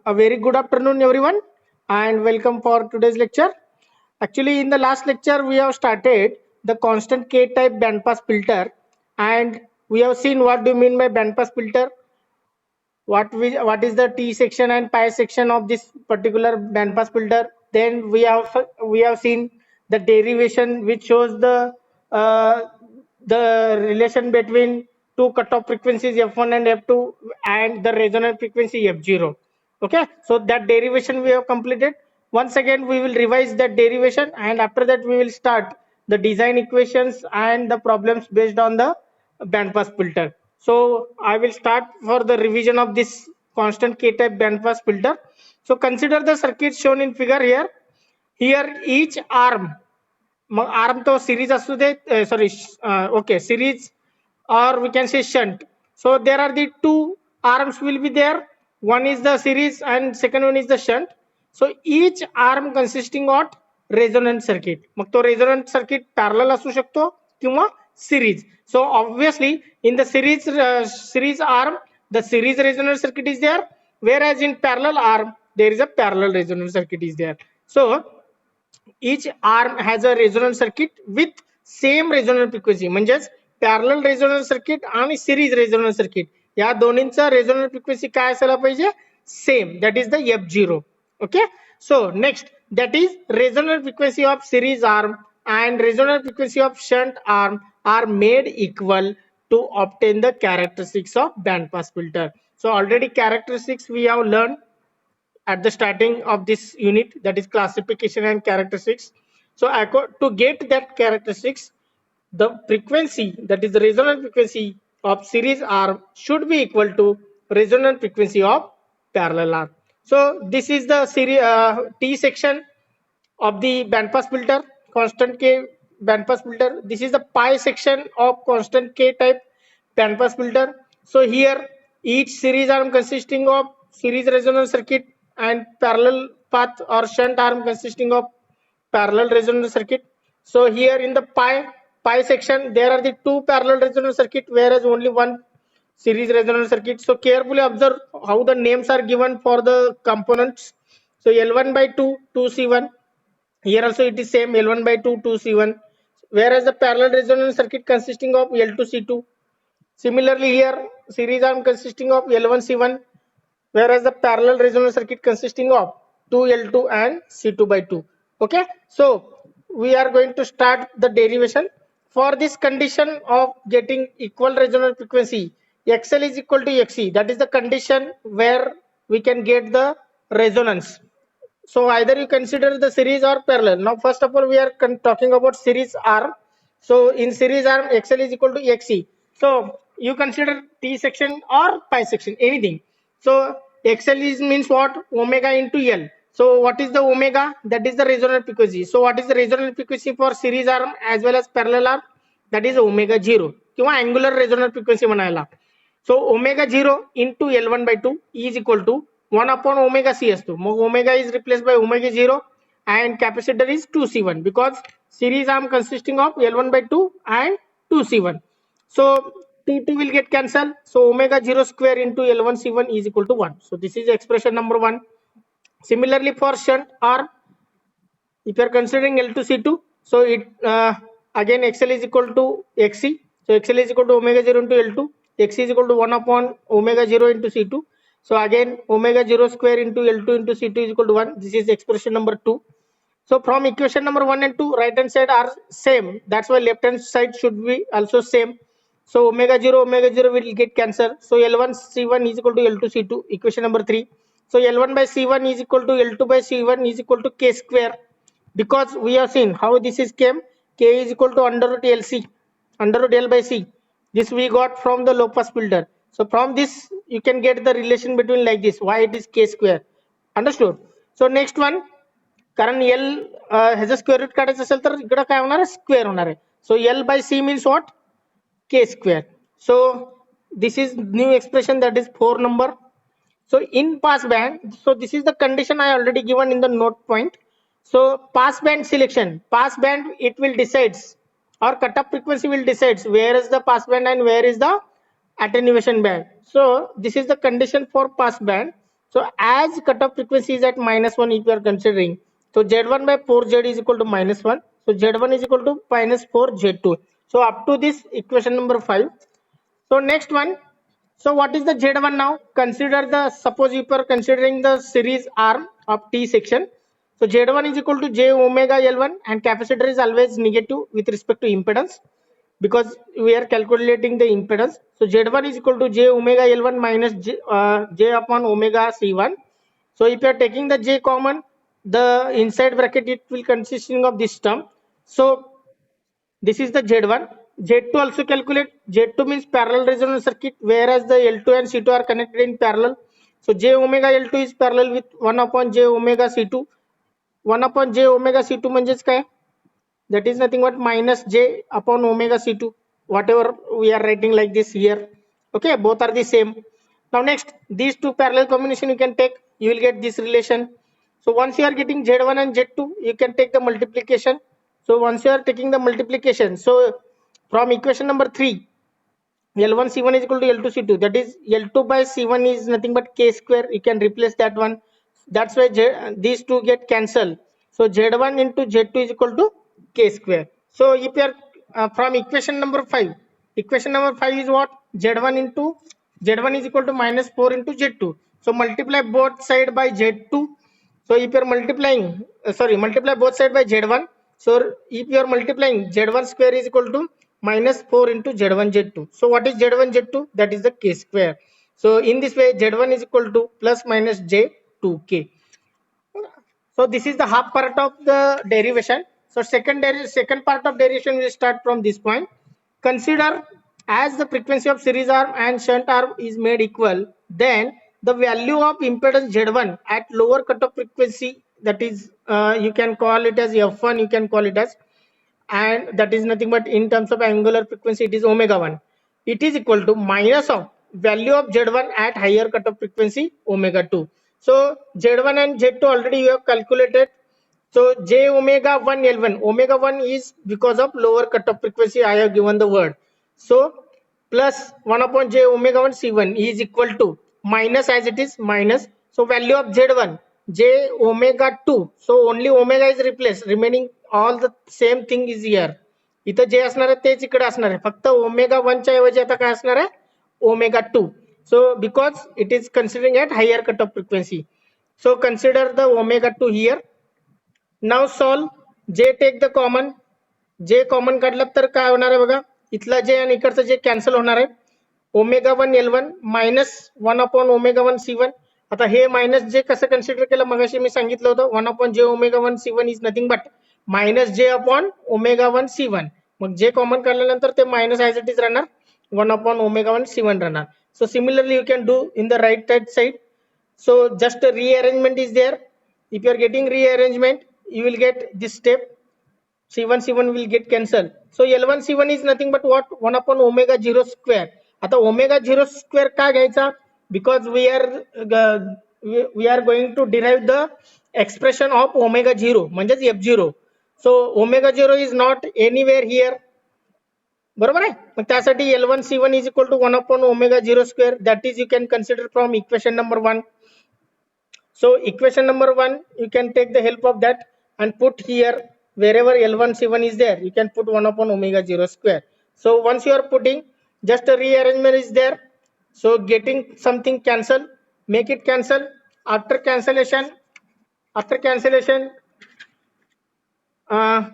A very good afternoon, everyone, and welcome for today's lecture. Actually, in the last lecture, we have started the constant K-type bandpass filter, and we have seen what do you mean by bandpass filter, what is the T section and pi section of this particular bandpass filter. Then we have seen the derivation which shows the relation between two cutoff frequencies f1 and f2 and the resonant frequency f0. Okay, so that derivation we have completed. Once again we will revise that derivation, and after that we will start the design equations and the problems based on the bandpass filter. So I will start for the revision of this constant K-type bandpass filter. So consider the circuit shown in figure here. Here each arm, arm to series असू दे, okay, series, or we can say shunt. So there are the two arms will be there. One is the series and second one is the shunt. So each arm consisting of resonant circuit. मग तो resonant circuit parallel असू शकतो किंवा series. So obviously in the series arm, the series resonant circuit is there, whereas in parallel arm there is a parallel resonant circuit is there. So each arm has a resonant circuit with same resonant frequency. म्हणजेच parallel resonant circuit आणि series resonant circuit या दोन्हींचा resonant frequency काय असायला पाहिजे, same, that is the f0. Okay, so next, that is resonant frequency of series arm and resonant frequency of shunt arm are made equal to obtain the characteristics of band pass filter. So already characteristics we have learned at the starting of this unit, that is classification and characteristics. So to get that characteristics, the frequency, that is the resonant frequency of series arm should be equal to resonant frequency of parallel arm. So this is the series T section of the bandpass filter, constant K bandpass filter. This is the pi section of constant K type bandpass filter. So here each series arm consisting of series resonant circuit and parallel path or shunt arm consisting of parallel resonant circuit. So here in the pi section there are the two parallel resonant circuit, whereas only one series resonant circuit. So carefully observe how the names are given for the components. So L1 by 2 2C1, here also it is same, L1 by 2 2C1, whereas the parallel resonant circuit consisting of L2C2. Similarly here series arm consisting of L1C1, whereas the parallel resonant circuit consisting of 2L2 and C2 by 2. Okay, so we are going to start the derivation. For this condition of getting equal resonant frequency, XL is equal to XC, that is the condition where we can get the resonance. So either you consider the series or parallel. Now first of all we are talking about series arm. So in series arm XL is equal to XC. So you consider T section or pi section, anything. So XL is means what? Omega into L. So what is the omega? That is the resonant frequency. So what is the resonant frequency for series arm as well as parallel arm? That is omega 0 किंवा angular resonant frequency म्हणायला. So omega 0 into L1 by 2 is equal to 1 upon omega c असतो. मग omega is replaced by omega 0 and capacitor is 2C1 because series arm consisting of L1 by 2 and 2C1. So 2 will get cancelled. So omega 0 square into L1 C1 is equal to 1. So this is expression number 1. Similarly for shunt arm, if you are considering L2 C2, so it again XL is equal to XC. So XL is equal to omega 0 into L2. XC is equal to 1 upon omega 0 into C2. So again omega 0 square into L2 into C2 is equal to 1. This is expression number 2. So from equation number 1 and 2, right hand side are same. That's why left hand side should be also same. So omega 0 will get cancelled. So L1 C1 is equal to L2 C2. Equation number 3. So L1 by C1 is equal to L2 by C1 is equal to K square. Because we have seen how this is came. K is equal to under root LC, under root L by C. This we got from the low pass filter. So from this you can get the relation between like this. Why it is K square? Understood? So next one, कारण L ह्याचं square root काढायचं असेल तर इकडे काय होणार आहे, square होणार आहे. सो L by C means what? K square. So this is new expression, that is 4 number. So in pass band, so this is the condition I already given in the note point. So pass band selection, pass band it will decides, or cutoff frequency will decides where is the pass band and where is the attenuation band. So this is the condition for pass band. So as cutoff frequency is at -1, if you are considering, so Z1 by 4Z is equal to -1. So Z1 is equal to -4Z2. So up to this equation number 5. So next one. So what is the Z1 now? Consider the, suppose if you are considering the series arm of T section. So Z1 is equal to J omega L1, and capacitor is always negative with respect to impedance, because we are calculating the impedance. So Z1 is equal to J omega L1 minus J upon omega C1. So if you are taking the J common, the inside bracket it will consisting of this term. So this is the Z1. Z2 also calculate. Z2 means parallel resonance circuit, whereas the L2 and C2 are connected in parallel. So J omega L2 is parallel with 1 upon J omega C2. 1 upon J omega C2 म्हणजेच काय? That is nothing but minus J upon omega C2. Whatever we are writing like this here. Okay, both are the same. Now next, these two parallel combination you can take. You will get this relation. So once you are getting Z1 and Z2, you can take the multiplication. So once you are taking the multiplication, so from equation number 3, L1 C1 is equal to L2 C2. That is L2 by C1 is nothing but K square. You can replace that one. That's why these two get cancelled. So Z1 into Z2 is equal to K square. So if you are from equation number 5, equation number 5 is what? Z1 into Z1 is equal to -4 into Z2. So multiply both side by Z2. So if you are multiplying, multiply both side by Z1. So if you are multiplying, Z1 square is equal to -4 into Z1 Z2. So what is Z1 Z2? That is the K square. So in this way, Z1 is equal to plus minus J2K. So this is the half part of the derivation. So second part of derivation will start from this point. Consider, as the frequency of series arm and shunt arm is made equal, then the value of impedance Z1 at lower cutoff frequency, that is you can call it as F1, you can call it as, and that is nothing but in terms of angular frequency it is omega 1. It is equal to minus of value of Z1 at higher cutoff frequency omega 2. So Z1 and Z2 already you have calculated. So J omega 1 L1, omega 1 is because of lower cutoff frequency, I have given the word. So plus 1 upon J omega 1 C1 is equal to minus, as it is minus. So value of Z1 J omega 2. So only omega is replaced, remaining all the same thing is here. इथं जे असणार आहे तेच इकडे असणार आहे, फक्त omega 1 च्या ऐवजी आता काय असणार आहे, omega 2. So because it is considering at higher cutoff frequency, so consider the omega 2 here. Now solve. J take the common. J common काढला तर काय होणार आहे बघा, इथला J आणि इकडचं J कॅन्सल होणार आहे. Omega 1 L1 minus 1 upon omega 1 C1. आता हे मायनस J कसं कन्सिडर केलं मगाशी मी सांगितलं होतं, 1 upon J omega 1 C1 is nothing but minus J upon omega 1 C1. Mug J common काढल्यानंतर ते मायनस ॲज इट इज राहणार, 1 अपॉन ओमेगा 1 C1 राहणार. So similarly you can do in the right hand side. So just a rearrangement is there. If you are getting rearrangement, you will get this step. C1 will get cancelled. So L1 C1 is nothing but what, 1 upon omega 0 square. आता omega 0 square का घ्यायचा, because we are going to derive the expression of omega 0 म्हणजेच F0. So omega 0 is not anywhere here, बरोबर आहे. मग त्यासाठी L1 C1 is equal to 1 upon omega 0 square. That is you can consider from equation number 1. So equation number 1, you can take the help of that and put here wherever L1 C1 is there, you can put 1 upon omega 0 square. So once you are putting, just a rearrangement is there. So getting something cancel, make it cancel. After cancellation,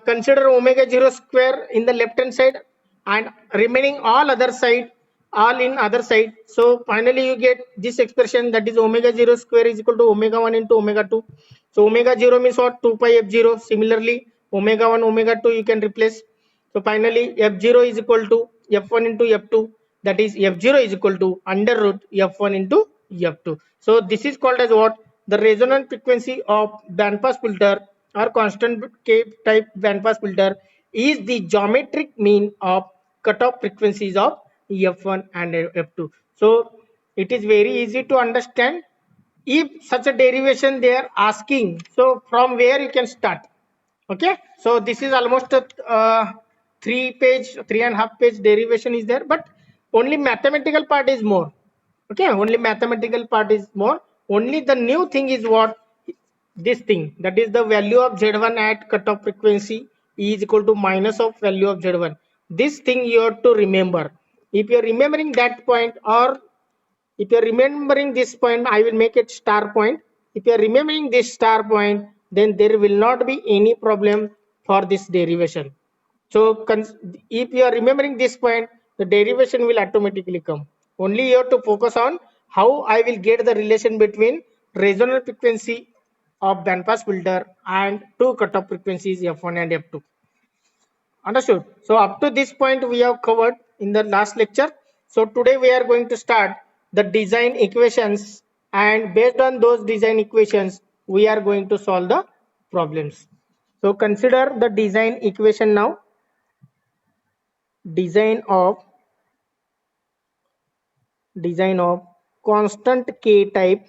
consider omega 0 square in the left hand side and remaining all other side, all in other side. So finally you get this expression, that is omega 0 square is equal to omega 1 into omega 2. So omega 0 means what, 2 pi F0. Similarly omega 1 omega 2 you can replace. So finally F0 is equal to F1 into F2, that is F0 is equal to under root F1 into F2. So this is called as what, the resonant frequency of band pass filter or constant type band pass filter is the geometric mean of cutoff frequencies of F1 and F2. So it is very easy to understand. If such a derivation they are asking, so from where you can start. Okay, so this is almost a 3.5 page derivation is there, but only mathematical part is more. Okay, only mathematical part is more. Only the new thing is what? This thing, that is the value of Z1 at cutoff frequency is equal to minus of value of Z1. This thing you have to remember. If you are remembering that point, or if you are remembering this point, I will make it star point. If you are remembering this star point, then there will not be any problem for this derivation. So if you are remembering this point, the derivation will automatically come. Only you have to focus on how I will get the relation between resonant frequency of band pass filter and two cutoff frequencies F1 and F2. Understood? So up to this point we have covered in the last lecture. So today we are going to start the design equations, and based on those design equations we are going to solve the problems. So consider the design equation now. Design of constant k type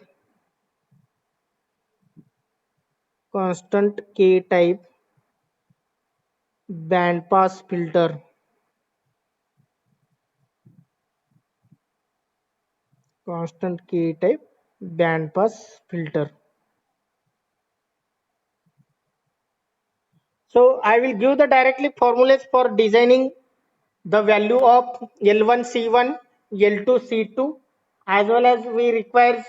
band pass filter. Constant k type band pass filter. So I will give the directly formulas for designing the value of L1 C1, L2 C2, as well as we require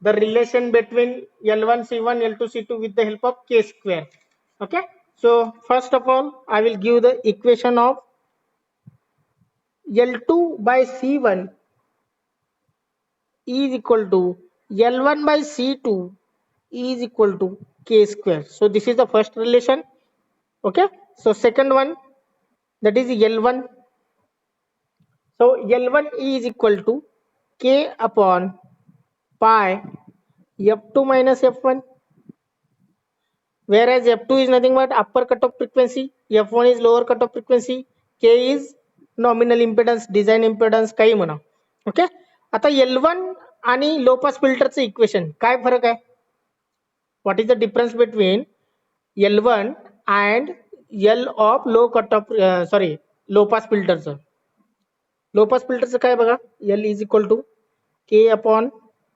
the relation between L1 C1, L2 C2 with the help of k square. Okay. So first of all, I will give the equation of L2 by C1 is equal to L1 by C2 is equal to k square. So this is the first relation. Okay. So second one, that is L1. So L1 is equal to k upon pi F2 minus F1, whereas F2 is nothing but upper cutoff frequency, F1 is lower cutoff frequency, k is nominal impedance, design impedance काही म्हणा. Okay. आता L1 आणि लो pass फिल्टरचं equation काय फरक आहे? What is the difference between L1 and L of low cutoff low pass filterचं? Low pass फिल्टरचं काय बघा, L is equal to k upon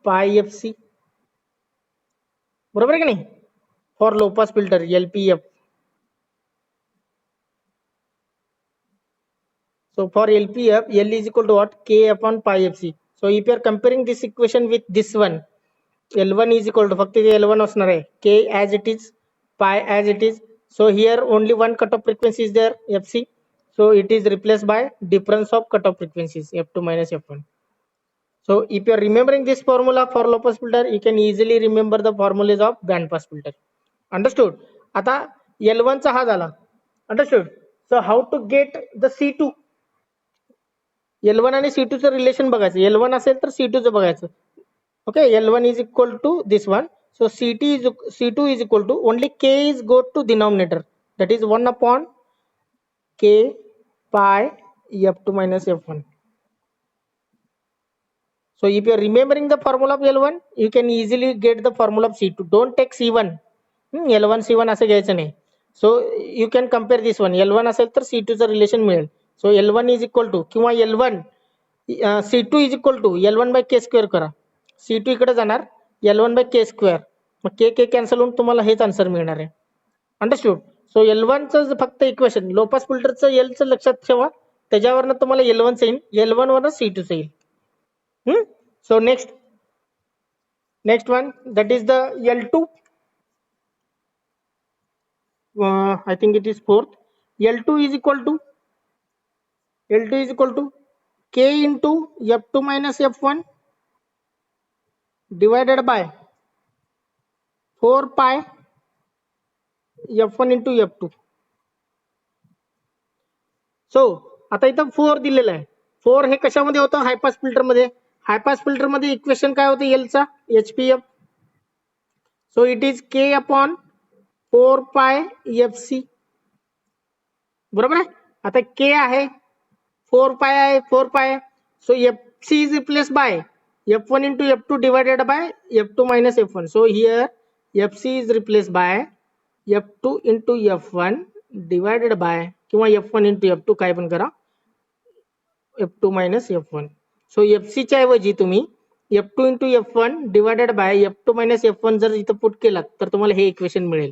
pi FC, बरोबर आहे की नाही? For low pass filter LPF. So for LPF, L is equal to what? K upon pi FC. So if you are comparing this equation with this one, L1 is equal to फक्त L1 असणार आहे, K as it is, pi as it is. So here only one cutoff frequency is there, FC. So it is replaced by difference of cutoff frequencies, F2 minus F1. So if you are remembering this formula for low pass filter, you can easily remember the formulas of band pass filter. Understood? आता L1 चा हा झाला. Understood? So how to get the C2? L1 आणि C2 चं relation बघायचं. L1 असेल तर C2 चं बघायचं. Okay, L1 is equal to this one. So C2 is equal to only K is go to denominator. That is 1 upon K pi F2 minus F1. So if you are remembering the formula of L1, you can easily get the formula of C2. Don't take C1. L1 C1 असं घ्यायचं नाही. So you can compare this one. L1 असेल तर C2 चं relation मिळेल. So L1 is equal to किंवा L1 C2 is equal to L1 by K square करा. C2 इकडे जाणार, L1 by K square. Mug K K cancel होऊन तुम्हाला हेच आन्सर मिळणार आहे. अंडरस्टूड? सो L1 चं फक्त इक्वेशन लो पास फिल्टरचं L चं लक्षात ठेवा, त्याच्यावरनं तुम्हाला L1 चं येईल, L1 वरनं C2 चं येईल. So next one, that is the L2. I think it is fourth. L2 is equal to K into F2 minus F1 divided by 4 pi F1 into F2. So आता इथं 4 दिलेलं आहे. 4 हे कशामध्ये होतं? हाय पास फिल्टर मध्ये. हाय pass filter मध्ये equation काय होतं? L चा HPF. So it is K upon 4 pi FC. बरोबर आहे? आता K आहे, 4 पाय आहे, 4 पाय. सो FC is replaced by F1 into F2 divided by F2 minus F1. So here FC is replaced by F2 into F1 divided by किंवा F1 into F2 काय पण करा, F2 minus F1. सो FC च्या ऐवजी तुम्ही F2 into F1 divided by F2 minus F1 जर इथं put केलात तर तुम्हाला हे इक्वेशन मिळेल.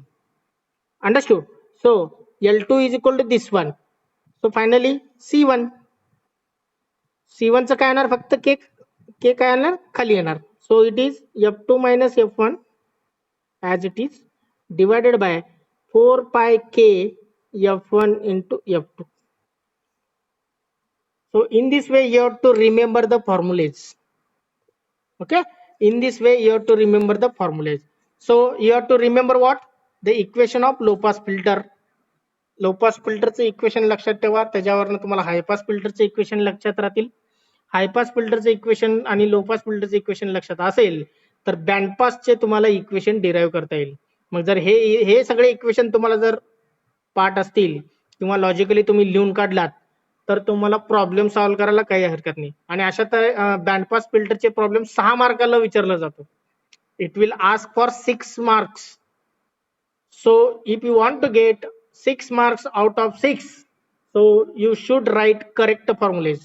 Understood. So L2 is equal to this one. So finally C1. C1 चं काय येणार, फक्त के काय येणार खाली येणार. So it is F2 minus F1 as it is divided by 4 pi k F1 into F2. So in this way you have to remember the formulas. Okay, in this way you have to remember the formulas. So you have to remember what? The equation of low pass filter. Low pass फिल्टरचं equation लक्षात ठेवा, त्याच्यावरनं तुम्हाला हाय पास फिल्टरचं equation लक्षात राहतील. हाय पास फिल्टरचं equation आणि लो पास फिल्टरचं इक्वेशन लक्षात असेल तर बँड पासचे तुम्हाला इक्वेशन डिराईव्ह करता येईल. मग जर हे सगळे इक्वेशन तुम्हाला जर पाठ असतील किंवा लॉजिकली तुम्ही लिहून काढलात तर तुम्हाला प्रॉब्लेम सॉल्व्ह करायला काही हरकत नाही. आणि अशा तर बँड पास फिल्टरचे प्रॉब्लेम 6 मार्काला विचारला जातो. It will ask for 6 marks. So if you want to get 6 marks out of 6, so you should write correct formulas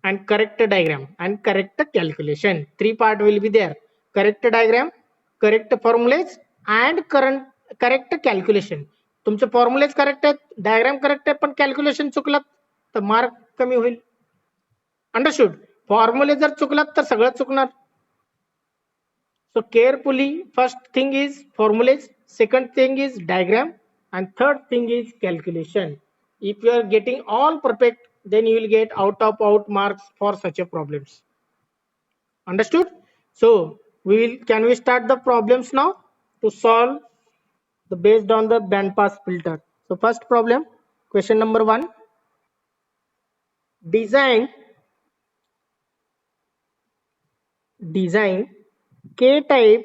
and correct diagram and correct calculation. 3 part will be there: correct diagram, correct formulas and correct calculation. तुमचे formulas correct आहेत, diagram correct आहे, पण calculation चुकलात तर mark कमी होईल. Understood. फॉर्म्युले जर चुकलात तर सगळं चुकणार. So carefully, first thing is formulas, second thing is diagram, and third thing is calculation. If you are getting all perfect, then you will get out marks for such a problems. Understood? So can we start the problems now to solve the based on the band pass filter. So first problem, question number 1. Design K-type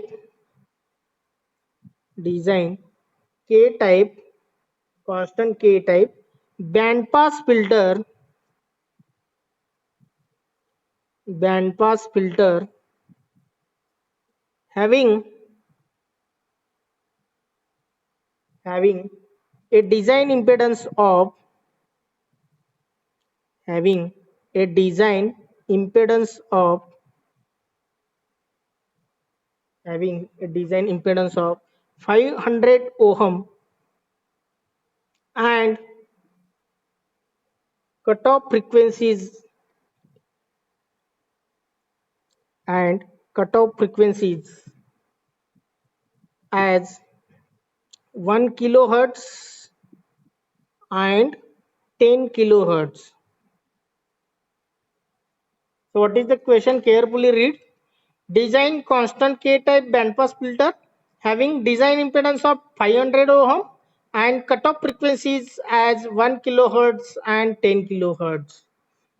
constant K-type band pass filter having a design impedance of 500 ohm and cutoff frequencies as 1 kilohertz and 10 kilohertz. So what is the question? Carefully read. Design constant K-type bandpass filter having design impedance of 500 ohm and cutoff frequencies as 1 kilohertz and 10 kilohertz.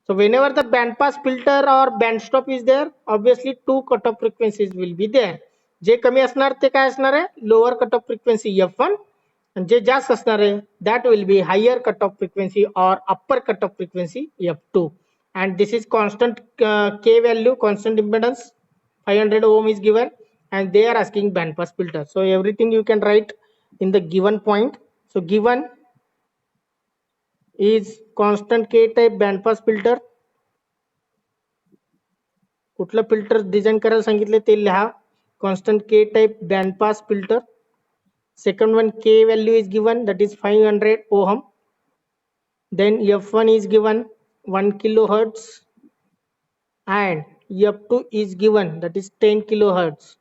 So whenever the bandpass filter or band stop is there, obviously 2 cutoff frequencies will be there. जे कमी असणार ते काय असणार आहे? Lower cutoff frequency F1, आणि जे जास्त असणार आहे that will be higher cutoff frequency or upper cutoff frequency F2. And this is constant K value, constant impedance 500 ohm is given, and they are asking band pass filter. So everything you can write in the given point. So given is constant K type band pass filter. कुठलं filter design करायला सांगितले ते लिहा. Constant K type band pass filter. Second one, K value is given, that is 500 ohm. Then F1 is given 1 kilohertz and F2 is given, that is 10 kilohertz.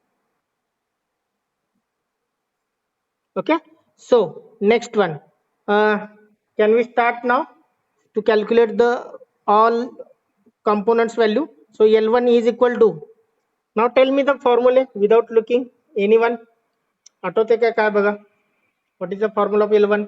Okay, so next one, can we start now to calculate the all components value? So L1 is equal to, now tell me the formula without looking. Anyone आठवते काय बघा? What is the formula of L1?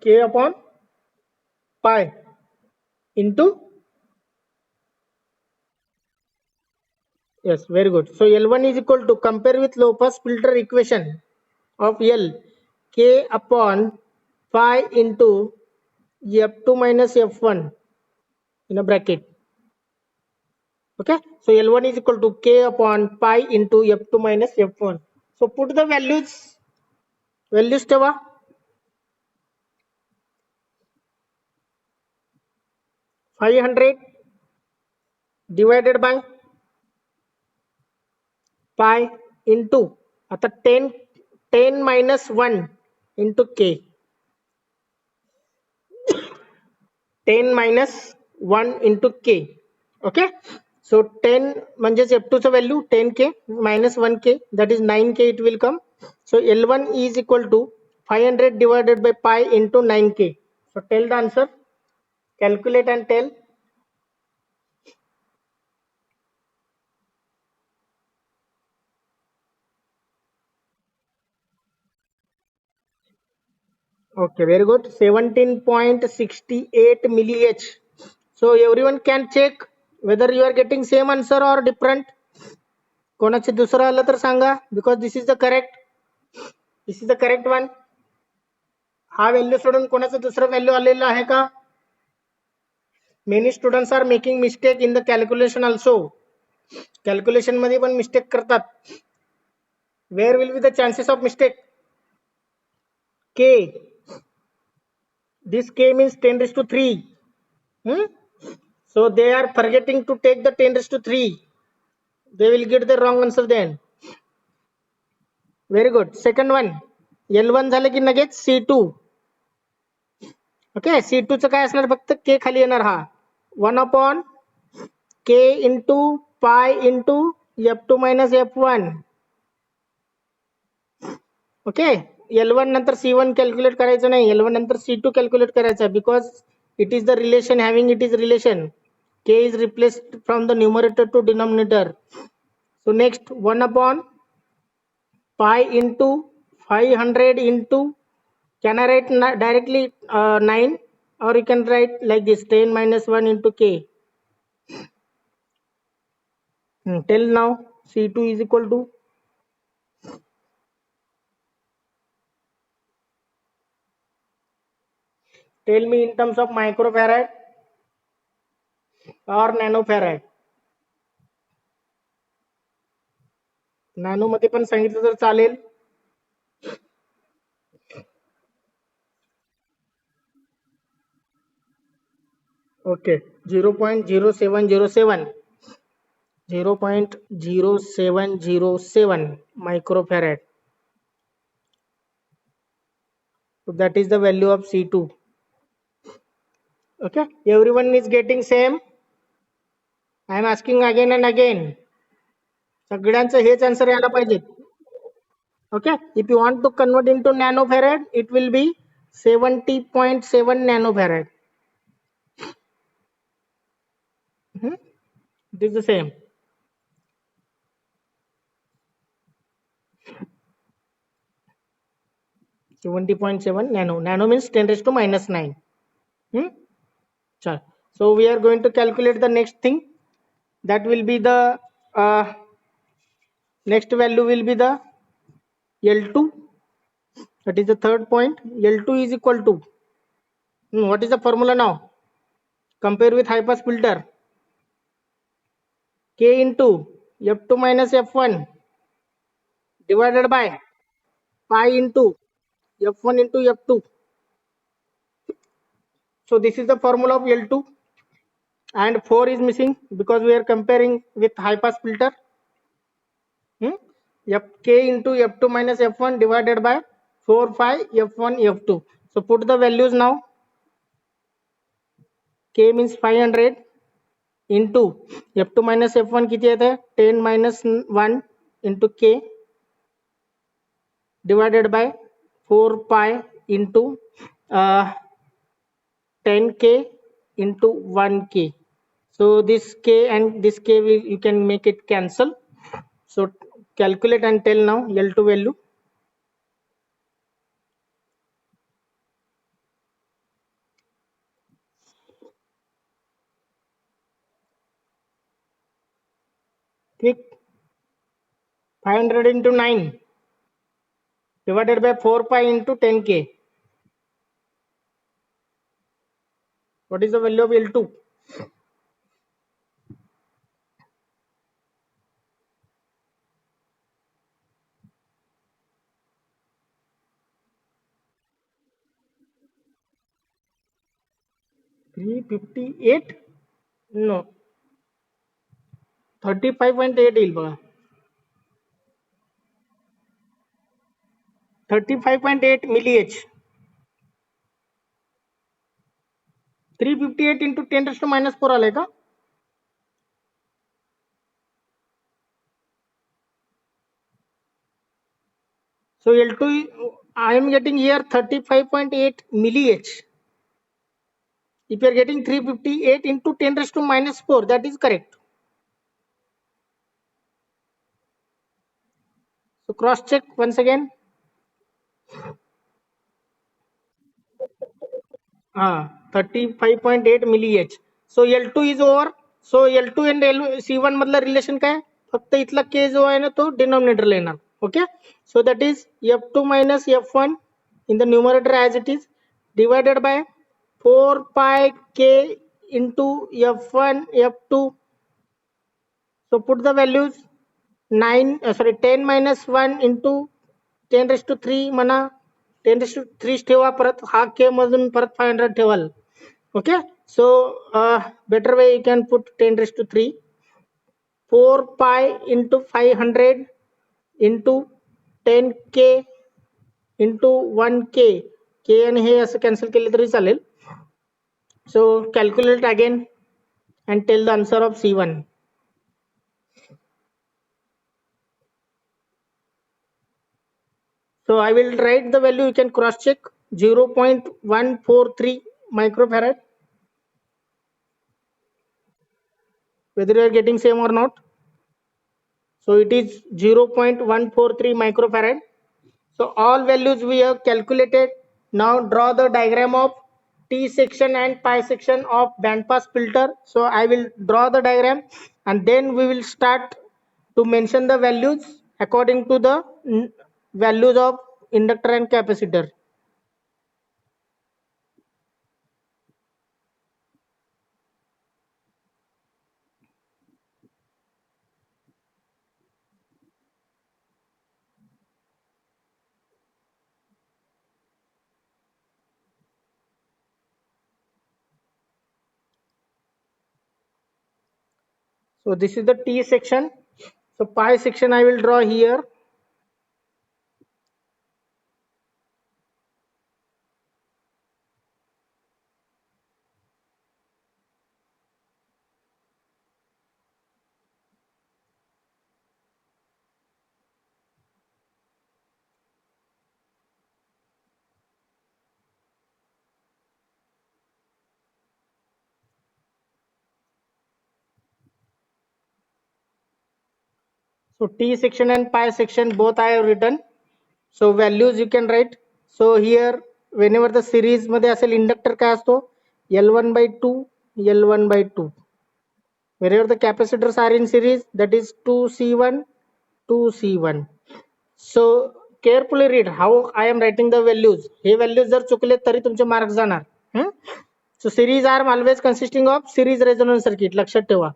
K upon pi into, yes, very good. So L1 is equal to, compare with low pass filter equation of L, K upon pi into F2 minus F1 in a bracket. Okay, so L1 is equal to K upon pi into F2 minus F1. So put the values teva 500 divided by pi into आता 10 minus 1 into K, 10 minus 1 into K. Okay, so 10 म्हणजेच F2 चं value 10K minus 1K, that is 9K it will come. So L1 is equal to 500 divided by pi into 9K. So tell the answer, calculate and tell. Okay, very good. 17.68 milli-H. So everyone can check whether you are getting same answer or different. कोणाचे दुसरं आलं तर सांगा, because this is the correct one. हा value सोडून कोणाचं दुसरं value आलेलं आहे का? Many students are making mistake in the calculation also. Calculation मध्ये पण मिस्टेक करतात. Where will be the chances of mistake? K. This K means 10 raised to 3. So they are forgetting to take the 10 raised to 3. They will get the wrong answer then. Very good. Second one, L1 झालं की लगेच C2. Okay, C2 चं काय असणार, फक्त K खाली येणार हा 1 upon K into pi into F2 minus F1. Okay, L1 नंतर C1 कॅल्क्युलेट करायचं नाही, L1 नंतर C2 कॅल्क्युलेट करायचं, because it is the relation having it is relation. K is replaced from the numerator to denominator. So next 1 upon pi into 500 into, can I write directly 9, or you can write like this 10 minus 1 into K. Tell now, C2 is equal to, tell me in terms of microfarad or nanofarad. Nano मध्ये पण सांगितलं तर चालेल. Okay, 0.0707 0.0707 microfarad. So that is the value of C2. Okay, everyone is getting same. I am asking again and again. सगळ्यांचं हेच answer यायला पाहिजे. Okay, if you want to convert into nanofarad, it will be 70.7 nanofarad. It is the same. -70.7 nano. Nano means 10 raised to minus 9. So we are going to calculate the next thing. That will be the next value will be the L2. That is the third point. L2 is equal to, what is the formula now? Compare with high pass filter. K into F2 minus F1 divided by pi into F1 into F2. So this is the formula of L2, and 4 is missing because we are comparing with high pass filter. K into F2 minus F1 divided by 4 pi F1 F2. So put the values now. K means 500 into F2 minus F1 किती येत आहे, 10 minus 1 into K divided by 4 pi into 10K into 1K. So this K and this K will, you can make it cancel. So calculate and tell now L2 value. Quick. 500 into 9 divided by 4 pi into 10K. What is the value of L2? 358 no 35.8 येईल बघा 35.8 मिली H 358 into 10 raised to minus 4 आलाय का so L2 I am getting here 35.8 milli H if you are getting 358 into 10 raised to minus 4 that is correct so cross check once again 35.8 milli H so L2 is over so L2 and C1 मधला relation काय फक्त इथला K जो आहे ना तो डिनॉमिनेटरला येणार okay so that is F2 minus F1 in the numerator as it is divided by 4 pi K into F1 F2 so put the values 10 minus 1 into 10 raised to 3 म्हणा 10 raised to 3 ठेवा परत हा K मधून परत 500 ठेवाल okay so better way you can put 10 raised to 3 4 pi into 500 into 10k into 1k k आणि हे असं cancel केले तरी चालेल so calculate again and tell the answer of C1 so I will write the value you can cross check 0.143 microfarad whether you are getting same or not so it is 0.143 microfarad so all values we have calculated now draw the diagram of T section and pi section of band pass filter so I will draw the diagram and then we will start to mention the values according to the values of inductor and capacitor so this is the T section so pi section I will draw here so T section and pi section both I have written so values you can write so here whenever the series मध्ये असेल inductor काय असतो L1 by 2 L1 by 2 wherever the capacitors are in series that is 2C1 2C1 so carefully read how I am writing the values hey values जर चुकले तरी तुमचे marks जाणार so series arm always consisting of series resonance circuit लक्षात ठेवा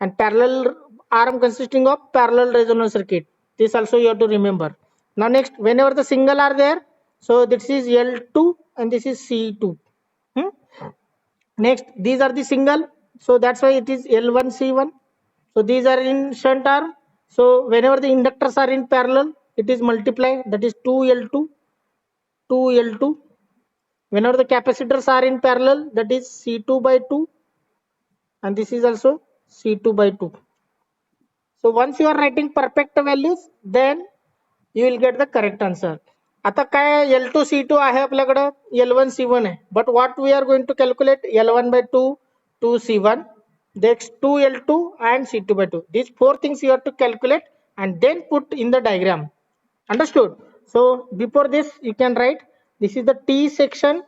and parallel arm consisting of parallel resonance circuit this also you have to remember now next whenever the single are there so this is L2 and this is C2 next these are the single so that's why it is L1 C1 so these are in shunt arm so whenever the inductors are in parallel it is multiply that is 2L2 2L2 whenever the capacitors are in parallel that is C2 by 2 and this is also C2 by 2 so once you are writing perfect values then you will get the correct answer आता काय L2 C2 आहे आपल्याकडे L1 C1 आहे but what we are going to calculate L1 by 2 2C1 next 2L2 and C2 by 2 these four things you have to calculate and then put in the diagram understood so before this you can write this is the T section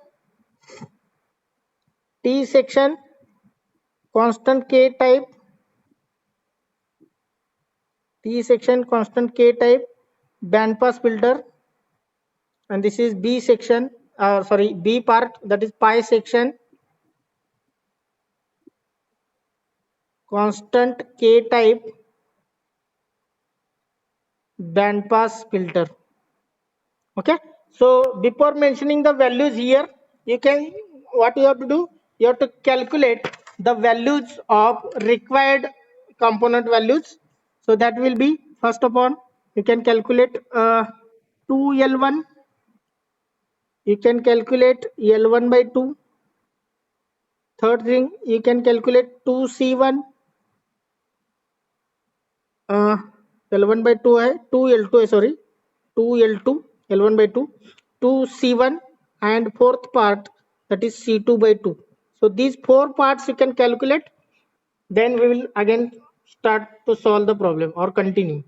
constant K type T section constant K type band pass filter and this is B section sorry B part that is pi section constant K type band pass filter okay so before mentioning the values here you can what you have to do you have to calculate the values of required component values. So that will be, first of all, you can calculate 2L1. You can calculate L1 by 2. Third thing, you can calculate 2C1. L1 by 2 है, 2L2 है, sorry, 2L2, L1 by 2, 2C1, and fourth part, that is C2 by 2. So these four parts you can calculate. Then we will again start to solve the problem or continue.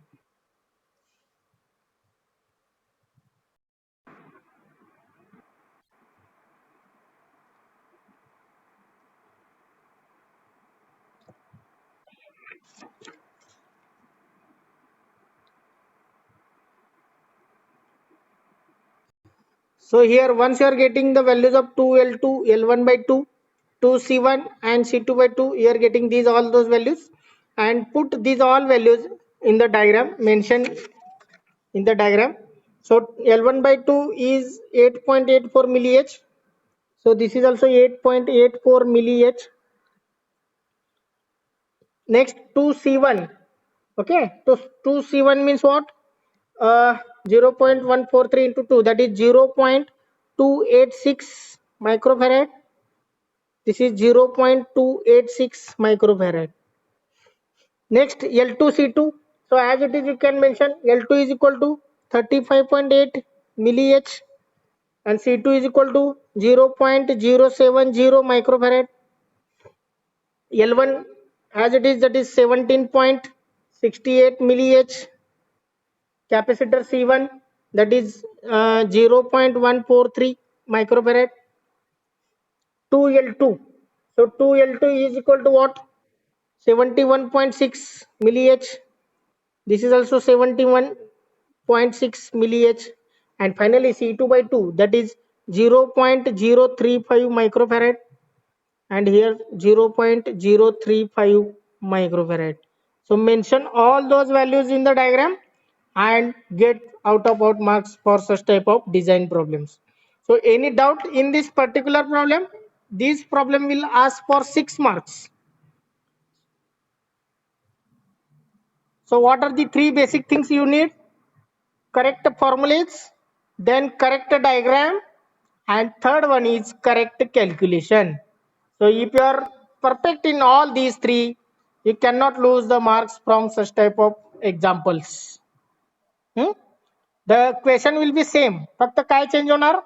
So here, once you are getting the values of 2L2, L1 by 2, 2C1 and C2 by 2, you are getting these all those values, and put these all values in the diagram, mention in the diagram. So L1 by 2 is 8.84 milliH. So this is also 8.84 milliH. Next, 2C1. Okay, so 2C1 means what? 0.143 into 2, that is 0.286 microfarad. This is 0.286 microfarad. Next, L2C2. So as it is, you can mention L2 is equal to 35.8 milliH and C2 is equal to 0.070 microfarad. L1 as it is, that is 17.68 milliH. Capacitor C1, that is 0.143 microfarad. 2L2. So 2L2 is equal to what? 71.6 milliH. This is also 71.6 milliH. And finally C2 by 2, that is 0.035 microfarad, and here 0.035 microfarad. So mention all those values in the diagram and get out of out marks for such type of design problems. So any doubt in this particular problem? This problem will ask for 6 marks. So what are the three basic things you need? Correct formulas, then correct diagram, and third one is correct calculation. So if you are perfect in all these three, you cannot lose the marks from such type of examples. The question will be same. फक्त काय change होणार?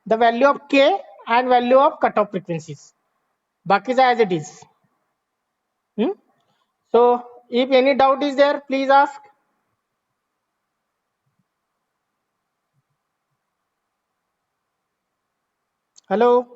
The value of K and value of cutoff frequencies. बाकीचं as it is. So if any doubt is there, please ask. Hello.